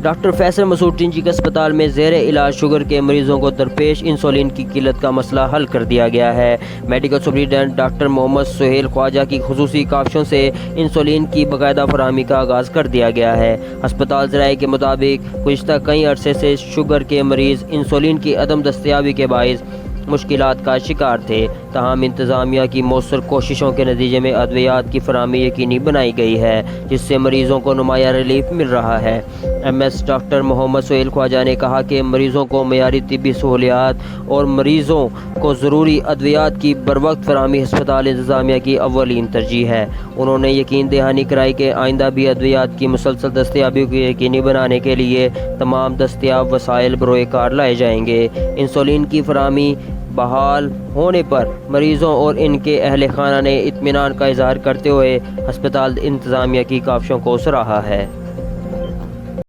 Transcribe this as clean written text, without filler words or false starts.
Doctor Faisal مسعود ٹنچی کے اسپتال میں زیر علاج شوگر کے مریضوں کو درپیش انسولین کی قلت کا مسئلہ حل کر دیا گیا ہے۔ میڈیکل سپرنٹینڈنٹ ڈاکٹر محمد سہیل خواجہ کی خصوصی کاوشوں سے انسولین کی باقاعدہ فراہمی کا آغاز کر دیا گیا ہے۔ ہسپتال ذرائع کے مطابق گزشتہ کئی عرصے سے شوگر کے مریض انسولین کی عدم دستیابی کے باعث مشکلات کا شکار تھے، تاہم انتظامیہ کی مؤثر کوششوں کے نتیجے میں ادویات کی فراہمی یقینی بنائی گئی ہے، جس سے مریضوں کو نمایاں ریلیف مل رہا ہے۔ ایم ایس ڈاکٹر محمد سہیل خواجہ نے کہا کہ مریضوں کو معیاری طبی سہولیات اور مریضوں کو ضروری ادویات کی بروقت فراہمی ہسپتال انتظامیہ کی اولین ترجیح ہے۔ انہوں نے یقین دہانی کرائی کہ آئندہ بھی ادویات کی مسلسل دستیابی کو یقینی بنانے کے لیے تمام دستیاب وسائل بروئے کار لائے جائیں گے۔ انسولین کی فراہمی بحال ہونے پر مریضوں اور ان کے اہل خانہ نے اطمینان کا اظہار کرتے ہوئے ہسپتال انتظامیہ کی کاوشوں کو سراہا ہے۔